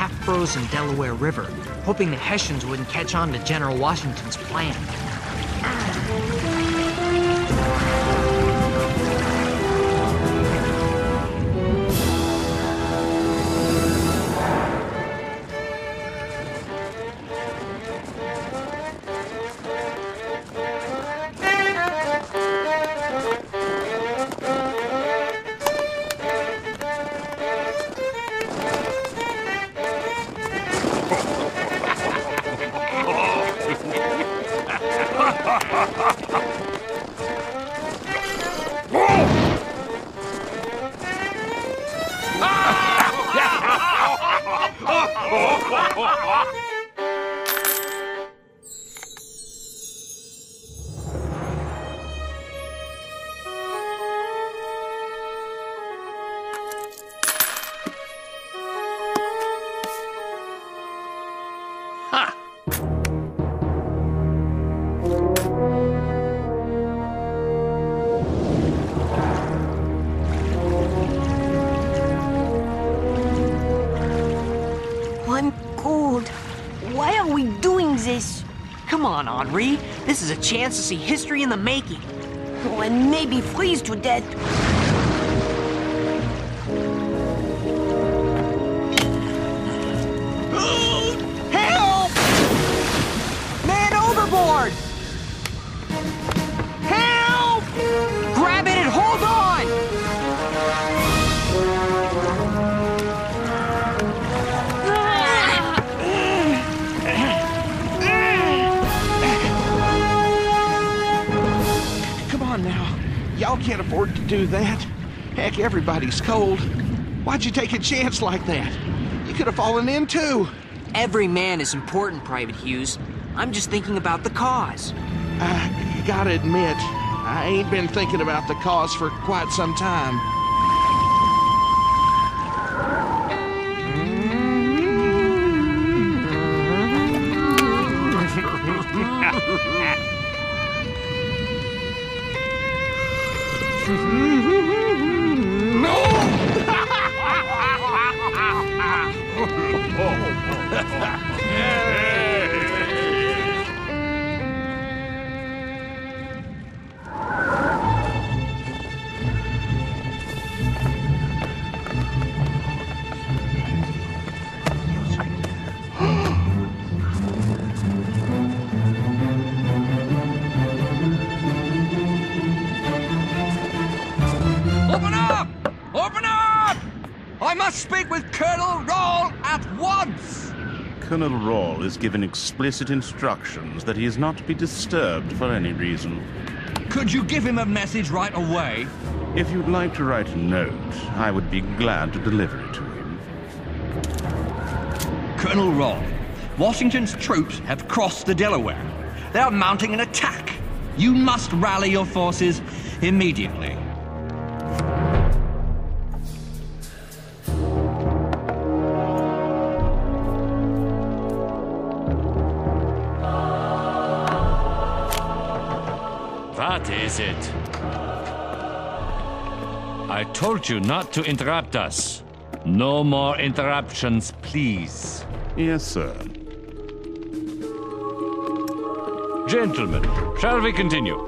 half-frozen Delaware River, hoping the Hessians wouldn't catch on to General Washington's plan. I'm cold. Why are we doing this? Come on, Henri. This is a chance to see history in the making. Oh, and maybe freeze to death. Help! Man overboard! Help! Grab it and hold on! Come on now. Y'all can't afford to do that. Heck, everybody's cold. Why'd you take a chance like that? You could have fallen in too. Every man is important, Private Hughes. I'm just thinking about the cause. I gotta admit, I ain't been thinking about the cause for quite some time. Open up! Open up! I must speak with Colonel Rawl at once! Colonel Rawl is given explicit instructions that he is not to be disturbed for any reason. Could you give him a message right away? If you'd like to write a note, I would be glad to deliver it to him. Colonel Rawl, Washington's troops have crossed the Delaware. They are mounting an attack. You must rally your forces immediately. What is it? I told you not to interrupt us. No more interruptions, please. Yes, sir. Gentlemen, shall we continue?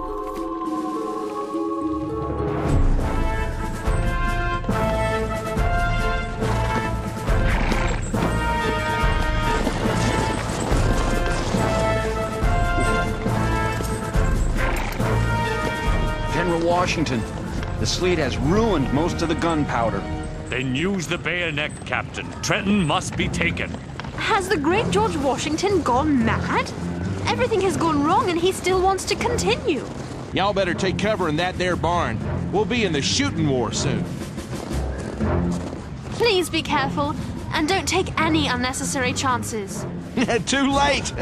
General Washington, the sleet has ruined most of the gunpowder. Then use the bayonet, Captain. Trenton must be taken. Has the great George Washington gone mad? Everything has gone wrong and he still wants to continue. Y'all better take cover in that there barn. We'll be in the shooting war soon. Please be careful and don't take any unnecessary chances. Too late!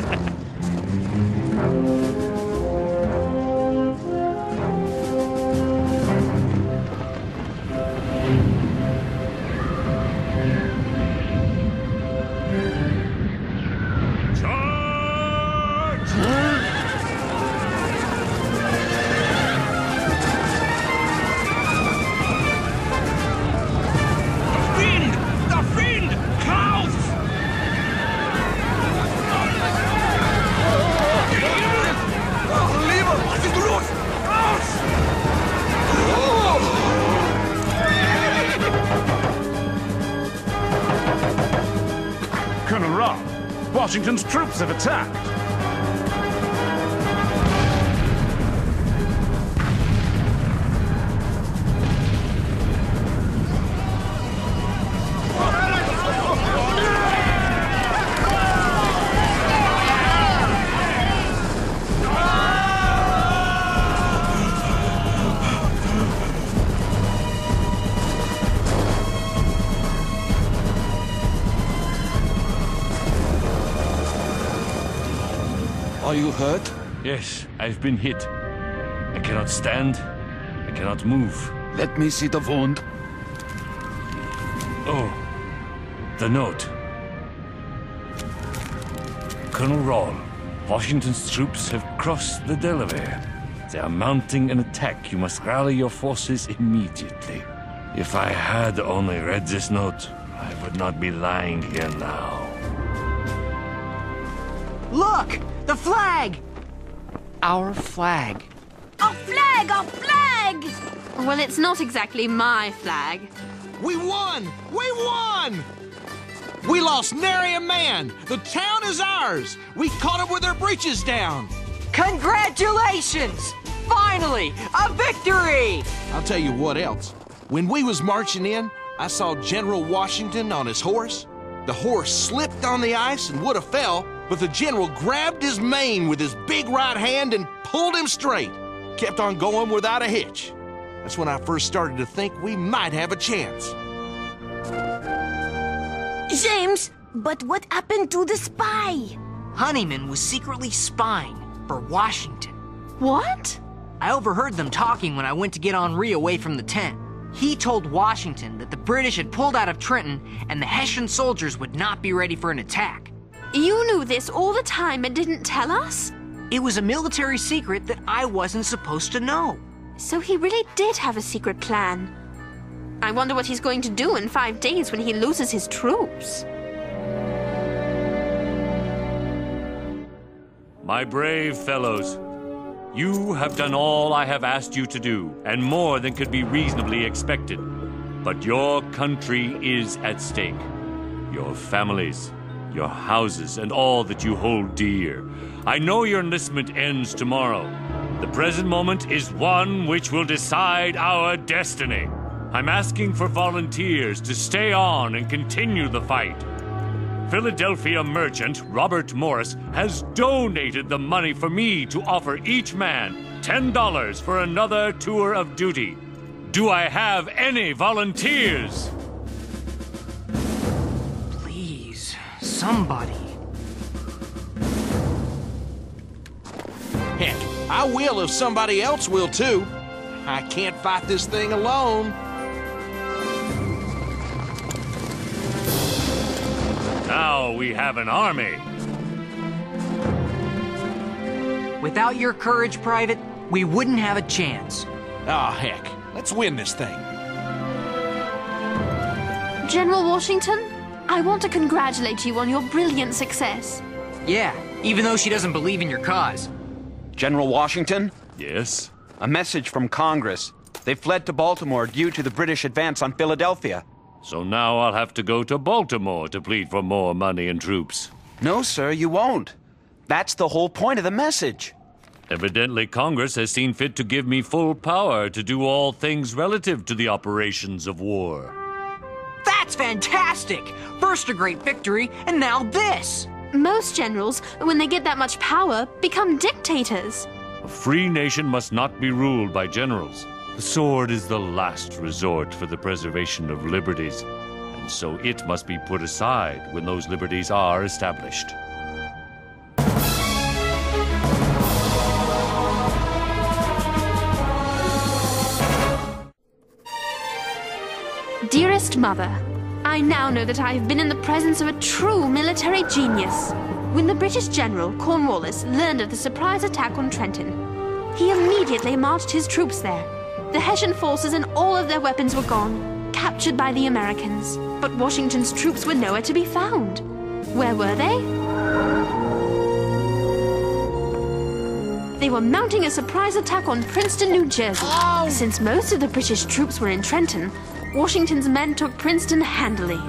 Colonel Robb, Washington's troops have attacked. Are you hurt? Yes, I've been hit. I cannot stand. I cannot move. Let me see the wound. Oh, the note. Colonel Rawl, Washington's troops have crossed the Delaware. They are mounting an attack. You must rally your forces immediately. If I had only read this note, I would not be lying here now. Look! The flag! Our flag. A flag! A flag! Well, it's not exactly my flag. We won! We won! We lost nary a man! The town is ours! We caught them with their breeches down! Congratulations! Finally, a victory! I'll tell you what else. When we was marching in, I saw General Washington on his horse. The horse slipped on the ice and would have fell, but the general grabbed his mane with his big right hand and pulled him straight. Kept on going without a hitch. That's when I first started to think we might have a chance. James, but what happened to the spy? Honeyman was secretly spying for Washington. What? I overheard them talking when I went to get Henri away from the tent. He told Washington that the British had pulled out of Trenton and the Hessian soldiers would not be ready for an attack. You knew this all the time and didn't tell us? It was a military secret that I wasn't supposed to know. So he really did have a secret plan. I wonder what he's going to do in 5 days when he loses his troops. My brave fellows, you have done all I have asked you to do, and more than could be reasonably expected. But your country is at stake. Your families, your houses, and all that you hold dear. I know your enlistment ends tomorrow. The present moment is one which will decide our destiny. I'm asking for volunteers to stay on and continue the fight. Philadelphia merchant Robert Morris has donated the money for me to offer each man $10 for another tour of duty. Do I have any volunteers? Please, somebody. Heck, I will if somebody else will too. I can't fight this thing alone. Now we have an army. Without your courage, Private, we wouldn't have a chance. Ah, heck. Let's win this thing. General Washington, I want to congratulate you on your brilliant success. Yeah, even though she doesn't believe in your cause. General Washington? Yes? A message from Congress. They fled to Baltimore due to the British advance on Philadelphia. So now I'll have to go to Baltimore to plead for more money and troops. No, sir, you won't. That's the whole point of the message. Evidently, Congress has seen fit to give me full power to do all things relative to the operations of war. That's fantastic! First a great victory, and now this! Most generals, when they get that much power, become dictators. A free nation must not be ruled by generals. The sword is the last resort for the preservation of liberties, and so it must be put aside when those liberties are established. Dearest Mother, I now know that I have been in the presence of a true military genius. When the British general, Cornwallis, learned of the surprise attack on Trenton, he immediately marched his troops there. The Hessian forces and all of their weapons were gone, captured by the Americans. But Washington's troops were nowhere to be found. Where were they? They were mounting a surprise attack on Princeton, New Jersey. Since most of the British troops were in Trenton, Washington's men took Princeton handily.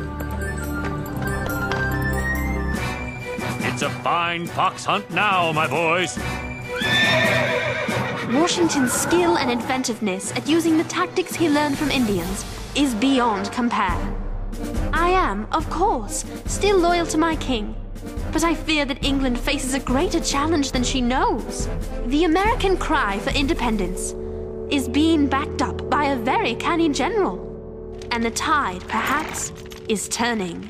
It's a fine fox hunt now, my boys. Washington's skill and inventiveness at using the tactics he learned from Indians is beyond compare. I am, of course, still loyal to my king, but I fear that England faces a greater challenge than she knows. The American cry for independence is being backed up by a very canny general, and the tide, perhaps, is turning.